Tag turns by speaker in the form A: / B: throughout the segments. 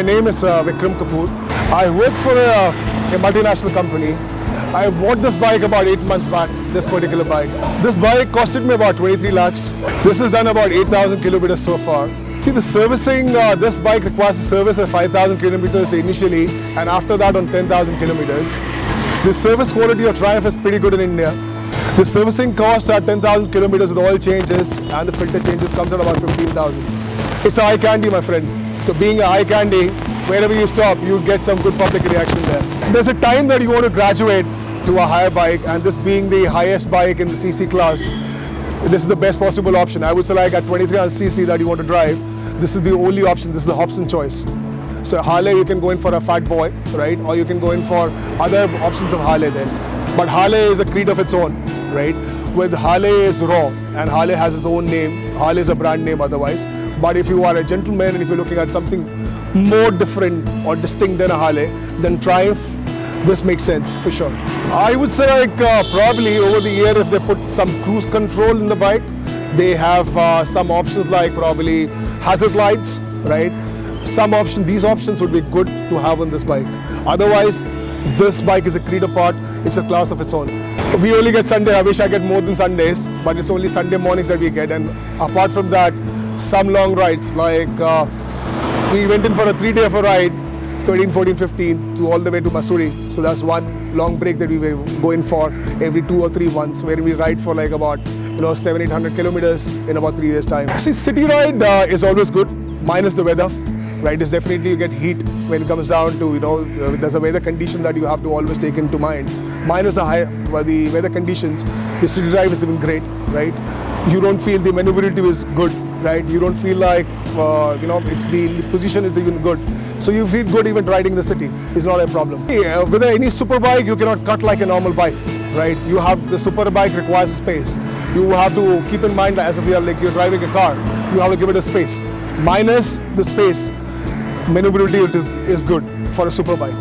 A: my name is Vikram Kapoor. I work for a multinational company. I bought this bike about 8 months back, this particular bike. This bike costed me about 23 lakhs. This has done about 8,000 kilometers so far. See, the servicing, this bike requires a service of 5,000 kilometers initially, and after that on 10,000 kilometers. The service quality of Triumph is pretty good in India. The servicing cost at 10,000 kilometers with oil changes and the filter changes comes at about 15,000. It's eye candy, my friend. So being an eye candy, wherever you stop, you get some good public reaction there. There's a time that you want to graduate to a higher bike, and this being the highest bike in the CC class, this is the best possible option. I would say like at 2300 cc that you want to drive, this is the only option. This is the Hobson choice. So Harley, you can go in for a fat boy, right? Or you can go in for other options of Harley then. But Harley is a creed of its own, right? With Harley is raw, and Harley has its own name. Harley is a brand name otherwise. But if you are a gentleman and if you're looking at something more different or distinct than a Harley, then Triumph, this makes sense for sure. I would say like probably over the year, if they put some cruise control in the bike, they have some options like probably hazard lights, right? These options would be good to have on this bike. Otherwise, this bike is a creed apart. It's a class of its own. We only get Sunday. I wish I get more than Sundays, but it's only Sunday mornings that we get. And apart from that, some long rides, like we went in for a 3-day of a ride, 13, 14, 15, to all the way to Mussoorie. So that's one long break that we were going for every 2 or 3 months, where we ride for like about 700-800 kilometers in about 3 days time. See, city ride is always good, minus the weather. Right, it's definitely you get heat when it comes down to, there's a weather condition that you have to always take into mind. Minus the weather conditions, the city drive is even great, right? You don't feel the maneuverability is good, right? You don't feel like, it's the position is even good. So you feel good even riding the city. It's not a problem. With any super bike, you cannot cut like a normal bike, right? The super bike requires space. You have to keep in mind as if you're driving a car, you have to give it a space. Minus the space, maneuverability is good for a super bike.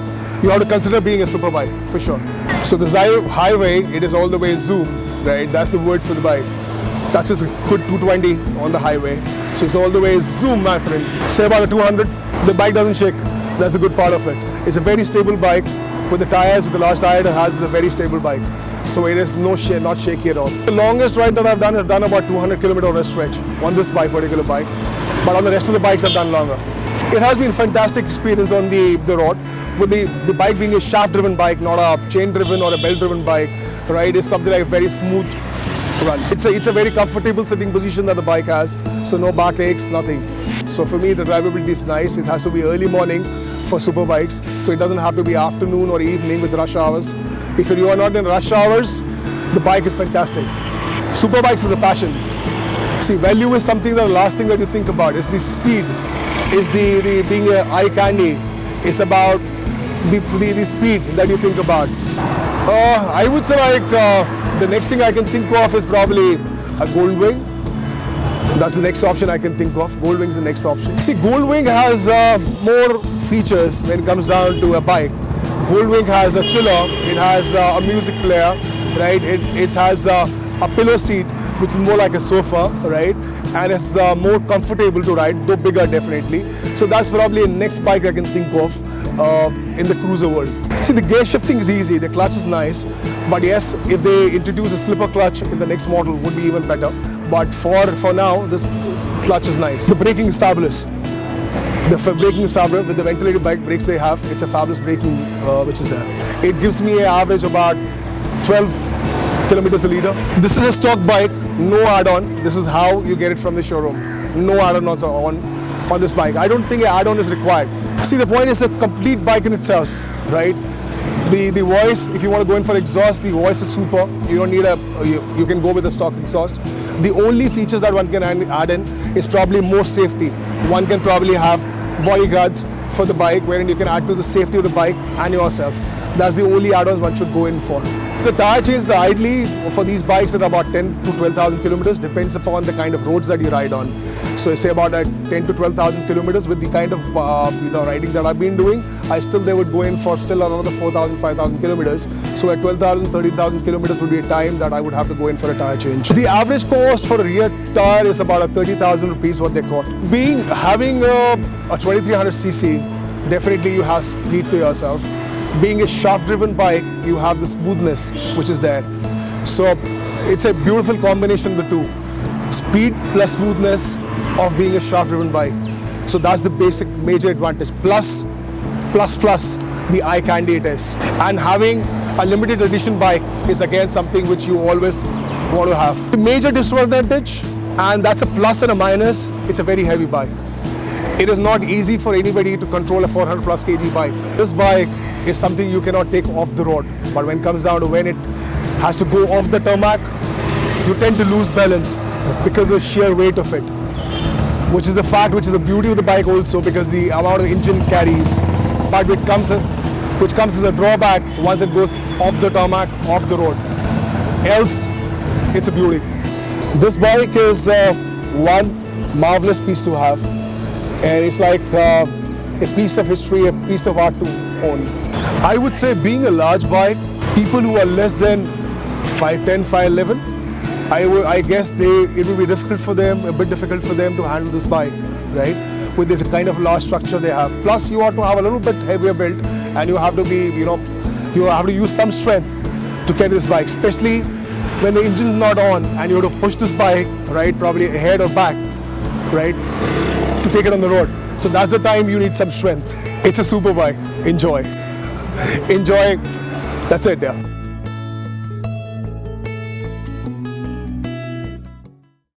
A: You have to consider being a super bike for sure. So the highway, it is all the way zoom, right? That's the word for the bike. Touches a good 220 on the highway. So it's all the way zoom, my friend. Say about a 200, the bike doesn't shake. That's the good part of it. It's a very stable bike. With the tires, with the large tire, it has a very stable bike. So it is not shaky at all. The longest ride that I've done about 200 kilometer on a stretch on this particular bike. But on the rest of the bikes I've done longer. It has been a fantastic experience on the road, with the bike being a shaft-driven bike, not a chain-driven or a belt-driven bike, right? It's something like a very smooth run. It's a very comfortable sitting position that the bike has, so no back aches, nothing. So for me, the drivability is nice. It has to be early morning for super bikes, so it doesn't have to be afternoon or evening with rush hours. If you are not in rush hours, the bike is fantastic. Super bikes is a passion. See, value is something that the last thing that you think about. It's the speed. It's the being an eye candy. It's about the speed that you think about. I would say like the next thing I can think of is probably a Goldwing. That's the next option I can think of. Goldwing is the next option. See, Goldwing has more features when it comes down to a bike. Goldwing has a chiller. It has a music player, right? It has a pillow seat, which is more like a sofa, right? And it's more comfortable to ride, though bigger definitely. So that's probably the next bike I can think of in the cruiser world. See, the gear shifting is easy, the clutch is nice, but yes, if they introduce a slipper clutch in the next model, would be even better. But for now, this clutch is nice. The braking is fabulous. The braking is fabulous. With the ventilated bike brakes they have, it's a fabulous braking which is there. It gives me an average of about 12 kilometers a liter. This is a stock bike, no add-on. This is how you get it from the showroom. No add-on on this bike. I don't think an add-on is required. See, the point is a complete bike in itself, right? The voice, if you want to go in for exhaust, the voice is super. You don't need you can go with a stock exhaust. The only features that one can add in is probably more safety. One can probably have bodyguards for the bike, wherein you can add to the safety of the bike and yourself. That's the only add-ons one should go in for. The tire change, the idly for these bikes are about 10 to 12,000 kilometers, depends upon the kind of roads that you ride on. So I say about 10 to 12,000 kilometers with the kind of riding that I've been doing, they would go in for still another 4,000, 5,000 kilometers. So at 12,000, 13,000 kilometers would be a time that I would have to go in for a tire change. The average cost for a rear tire is about 30,000 rupees what they cost. Having a 2300cc definitely you have speed to yourself. Being a shaft-driven bike, you have the smoothness which is there. So it's a beautiful combination of the two. Speed plus smoothness of being a shaft-driven bike. So that's the basic major advantage. Plus, the eye candy it is. And having a limited edition bike is again something which you always want to have. The major disadvantage, and that's a plus and a minus, it's a very heavy bike. It is not easy for anybody to control a 400 plus kg bike. This bike is something you cannot take off the road. But when it comes down to when it has to go off the tarmac, you tend to lose balance because of the sheer weight of it. Which is the fact, which is the beauty of the bike also, because the amount of engine carries. But which comes as a drawback once it goes off the tarmac, off the road. Else, it's a beauty. This bike is one marvelous piece to have. And it's like a piece of history, a piece of art to own. I would say being a large bike, people who are less than 5'10", 5'11", I guess it will be difficult for them, a bit difficult for them to handle this bike, right? With this kind of large structure they have. Plus you have to have a little bit heavier build and you have to be, you have to use some strength to carry this bike, especially when the engine is not on and you have to push this bike, right, probably ahead or back, right, to take it on the road. So that's the time you need some strength. It's a super bike. Enjoy. Enjoy. That's it, yeah.